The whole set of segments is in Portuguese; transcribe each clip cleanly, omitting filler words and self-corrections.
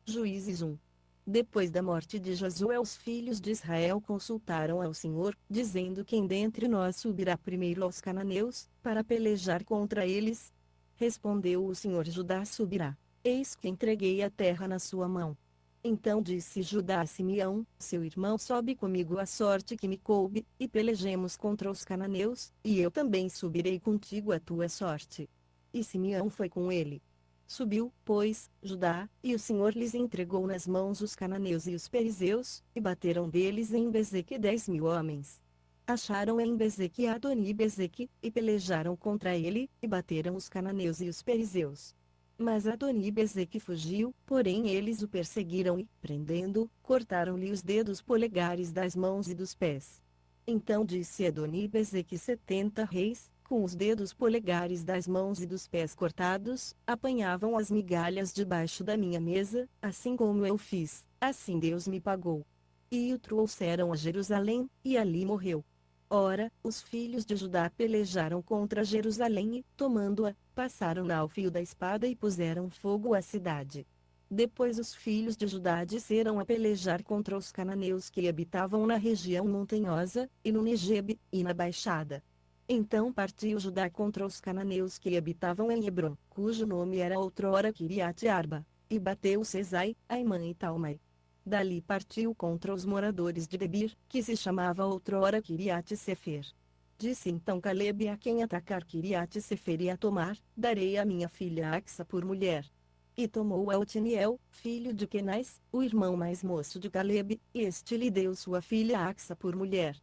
Juízes 1. Depois da morte de Josué, os filhos de Israel consultaram ao Senhor, dizendo: quem dentre nós subirá primeiro aos cananeus, para pelejar contra eles? Respondeu o Senhor: Judá subirá. Eis que entreguei a terra na sua mão. Então disse Judá a Simeão, seu irmão: sobe comigo a sorte que me coube, e pelejemos contra os cananeus, e eu também subirei contigo a tua sorte. E Simeão foi com ele. Subiu, pois, Judá, e o Senhor lhes entregou nas mãos os cananeus e os perizeus, e bateram deles em Bezeque 10.000 homens. Acharam em Bezeque Adoni-Bezeque, e pelejaram contra ele, e bateram os cananeus e os perizeus. Mas Adoni-Bezeque fugiu, porém eles o perseguiram e, prendendo, cortaram-lhe os dedos polegares das mãos e dos pés. Então disse Adoni-Bezeque: 70 reis, com os dedos polegares das mãos e dos pés cortados, apanhavam as migalhas debaixo da minha mesa, assim como eu fiz, assim Deus me pagou. E o trouxeram a Jerusalém, e ali morreu. Ora, os filhos de Judá pelejaram contra Jerusalém e, tomando-a, passaram-na ao fio da espada e puseram fogo à cidade. Depois os filhos de Judá desceram a pelejar contra os cananeus que habitavam na região montanhosa, e no Negebe, e na Baixada. Então partiu Judá contra os cananeus que habitavam em Hebrom, cujo nome era outrora Quiriate-Arba, e bateu Sesai, Aimã e Talmai. Dali partiu contra os moradores de Debir, que se chamava outrora Quiriate-Sefer. Disse então Calebe: a quem atacar Quiriate-Sefer e a tomar, darei a minha filha Axa por mulher. E tomou a Otiniel, filho de Kenaz, o irmão mais moço de Calebe, e este lhe deu sua filha Axa por mulher.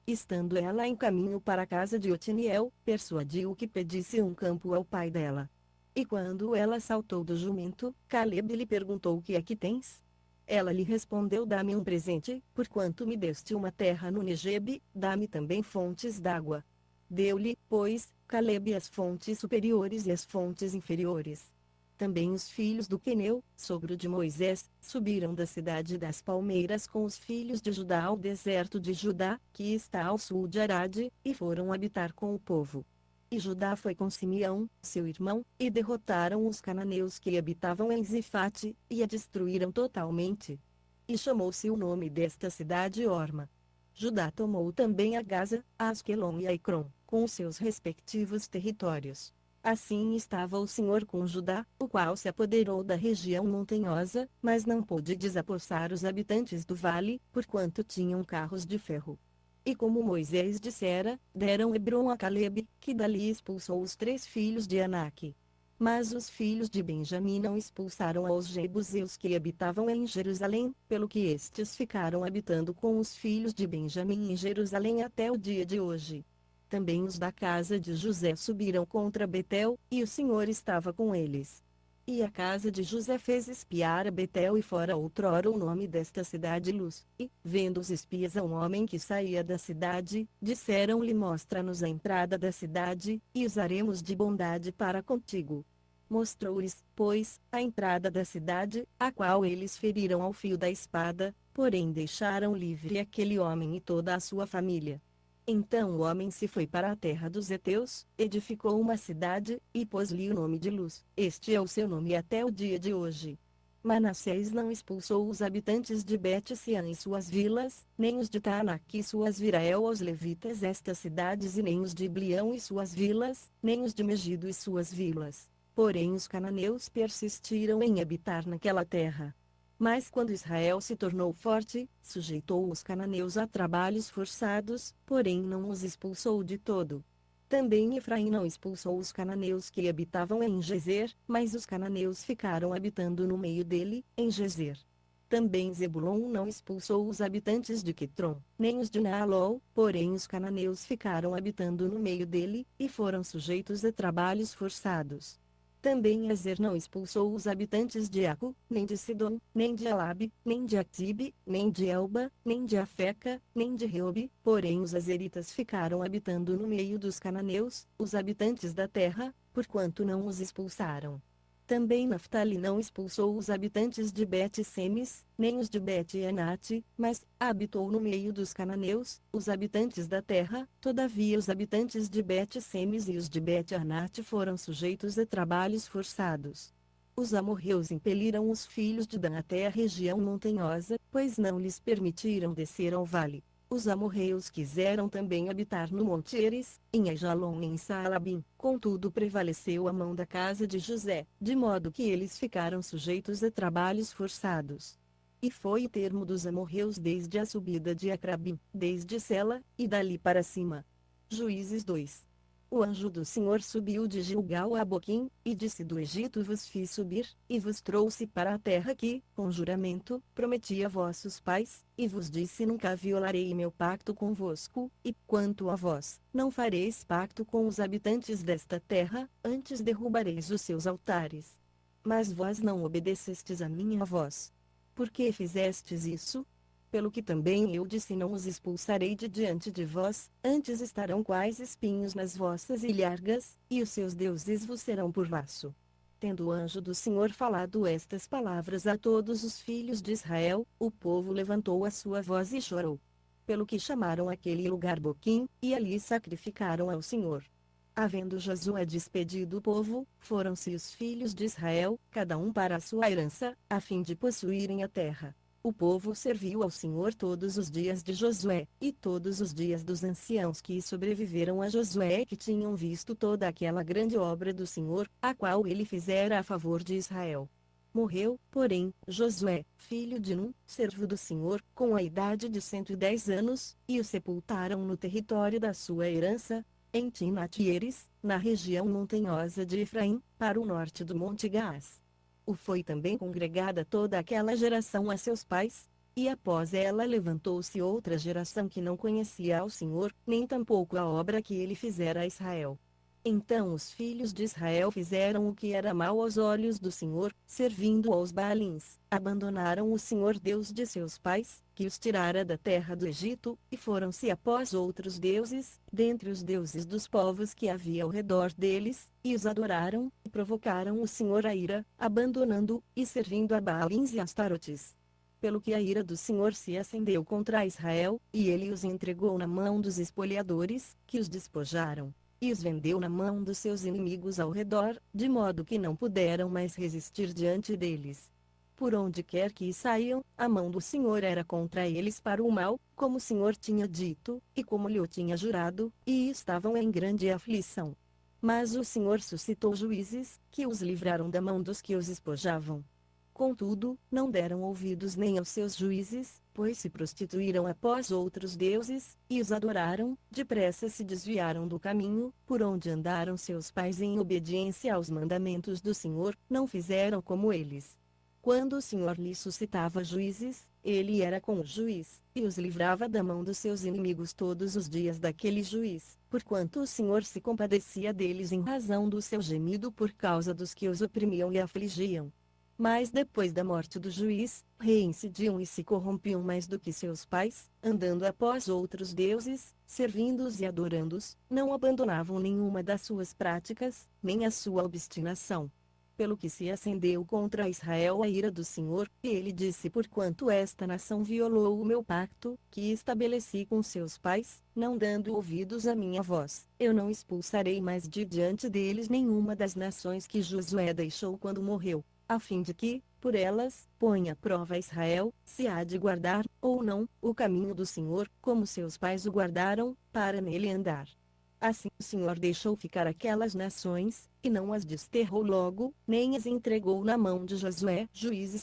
Estando ela em caminho para a casa de Otiniel, persuadiu que pedisse um campo ao pai dela. E quando ela saltou do jumento, Calebe lhe perguntou: o que é que tens? Ela lhe respondeu: dá-me um presente, porquanto me deste uma terra no Negebe, dá-me também fontes d'água. Deu-lhe, pois, Calebe as fontes superiores e as fontes inferiores. Também os filhos do Queneu, sogro de Moisés, subiram da cidade das palmeiras com os filhos de Judá ao deserto de Judá, que está ao sul de Arade, e foram habitar com o povo. E Judá foi com Simeão, seu irmão, e derrotaram os cananeus que habitavam em Zifate, e a destruíram totalmente. E chamou-se o nome desta cidade Orma. Judá tomou também a Gaza, a Asquelon e a Ecrom, com os seus respectivos territórios. Assim estava o Senhor com Judá, o qual se apoderou da região montanhosa, mas não pôde desapossar os habitantes do vale, porquanto tinham carros de ferro. E como Moisés dissera, deram Hebrom a Calebe, que dali expulsou os 3 filhos de Aнаque. Mas os filhos de Benjamim não expulsaram aos jebuseus que habitavam em Jerusalém, pelo que estes ficaram habitando com os filhos de Benjamim em Jerusalém até o dia de hoje. Também os da casa de José subiram contra Betel, e o Senhor estava com eles. E a casa de José fez espiar a Betel, e fora outrora o nome desta cidade Luz. E, vendo os espias a um homem que saía da cidade, disseram-lhe: mostra-nos a entrada da cidade, e usaremos de bondade para contigo. Mostrou-lhes, pois, a entrada da cidade, a qual eles feriram ao fio da espada, porém deixaram livre aquele homem e toda a sua família. Então o homem se foi para a terra dos heteus, edificou uma cidade, e pôs-lhe o nome de Luz. Este é o seu nome até o dia de hoje. Manassés não expulsou os habitantes de Bet-Sean e suas vilas, nem os de Taanaque e suas Virael aos levitas estas cidades, e nem os de Iblião e suas vilas, nem os de Megido e suas vilas. Porém os cananeus persistiram em habitar naquela terra. Mas quando Israel se tornou forte, sujeitou os cananeus a trabalhos forçados, porém não os expulsou de todo. Também Efraim não expulsou os cananeus que habitavam em Gezer, mas os cananeus ficaram habitando no meio dele, em Gezer. Também Zebulon não expulsou os habitantes de Quitrom, nem os de Naalol, porém os cananeus ficaram habitando no meio dele, e foram sujeitos a trabalhos forçados. Também Azer não expulsou os habitantes de Aco, nem de Sidom, nem de Alabe, nem de Actibe, nem de Elba, nem de Afeca, nem de Reobe, porém os azeritas ficaram habitando no meio dos cananeus, os habitantes da terra, porquanto não os expulsaram. Também Naftali não expulsou os habitantes de Bet-Semes, nem os de Bet-Anate, mas habitou no meio dos cananeus, os habitantes da terra. Todavia os habitantes de Bet-Semes e os de Bet-Anate foram sujeitos a trabalhos forçados. Os amorreus impeliram os filhos de Dan até a região montanhosa, pois não lhes permitiram descer ao vale. Os amorreus quiseram também habitar no Monte Heres, em Ajalon e em Saalabim, contudo prevaleceu a mão da casa de José, de modo que eles ficaram sujeitos a trabalhos forçados. E foi o termo dos amorreus desde a subida de Acrabim, desde Sela, e dali para cima. Juízes 2. O anjo do Senhor subiu de Gilgal a Boquim, e disse: do Egito vos fiz subir, e vos trouxe para a terra que, com juramento, prometi a vossos pais, e vos disse: nunca violarei meu pacto convosco, e, quanto a vós, não fareis pacto com os habitantes desta terra, antes derrubareis os seus altares. Mas vós não obedecestes a minha voz. Por que fizestes isso? Pelo que também eu disse: não os expulsarei de diante de vós, antes estarão quais espinhos nas vossas ilhargas, e os seus deuses vos serão por laço. Tendo o anjo do Senhor falado estas palavras a todos os filhos de Israel, o povo levantou a sua voz e chorou. Pelo que chamaram aquele lugar Boquim, e ali sacrificaram ao Senhor. Havendo Josué despedido o povo, foram-se os filhos de Israel, cada um para a sua herança, a fim de possuírem a terra. O povo serviu ao Senhor todos os dias de Josué, e todos os dias dos anciãos que sobreviveram a Josué, que tinham visto toda aquela grande obra do Senhor, a qual ele fizera a favor de Israel. Morreu, porém, Josué, filho de Num, servo do Senhor, com a idade de 110 anos, e o sepultaram no território da sua herança, em Timnat-Heres, na região montanhosa de Efraim, para o norte do Monte Gaás. Foi também congregada toda aquela geração a seus pais, e após ela levantou-se outra geração que não conhecia ao Senhor, nem tampouco a obra que ele fizera a Israel. Então os filhos de Israel fizeram o que era mal aos olhos do Senhor, servindo aos Baalins, abandonaram o Senhor Deus de seus pais, que os tirara da terra do Egito, e foram-se após outros deuses, dentre os deuses dos povos que havia ao redor deles, e os adoraram, e provocaram o Senhor a ira, abandonando, e servindo a Baalins e Astarotes. Pelo que a ira do Senhor se acendeu contra Israel, e ele os entregou na mão dos espoliadores, que os despojaram e os vendeu na mão dos seus inimigos ao redor, de modo que não puderam mais resistir diante deles. Por onde quer que saíam, a mão do Senhor era contra eles para o mal, como o Senhor tinha dito, e como lhe o tinha jurado, e estavam em grande aflição. Mas o Senhor suscitou juízes, que os livraram da mão dos que os espojavam. Contudo, não deram ouvidos nem aos seus juízes, pois se prostituíram após outros deuses, e os adoraram, depressa se desviaram do caminho, por onde andaram seus pais em obediência aos mandamentos do Senhor, não fizeram como eles. Quando o Senhor lhe suscitava juízes, ele era com o juiz, e os livrava da mão dos seus inimigos todos os dias daquele juiz, porquanto o Senhor se compadecia deles em razão do seu gemido por causa dos que os oprimiam e afligiam. Mas depois da morte do juiz, reincidiam e se corrompiam mais do que seus pais, andando após outros deuses, servindo-os e adorando-os, não abandonavam nenhuma das suas práticas, nem a sua obstinação. Pelo que se acendeu contra Israel a ira do Senhor, e ele disse: porquanto esta nação violou o meu pacto, que estabeleci com seus pais, não dando ouvidos à minha voz, eu não expulsarei mais de diante deles nenhuma das nações que Josué deixou quando morreu, a fim de que, por elas, ponha à prova Israel, se há de guardar, ou não, o caminho do Senhor, como seus pais o guardaram, para nele andar. Assim o Senhor deixou ficar aquelas nações, e não as desterrou logo, nem as entregou na mão de Josué. Juízes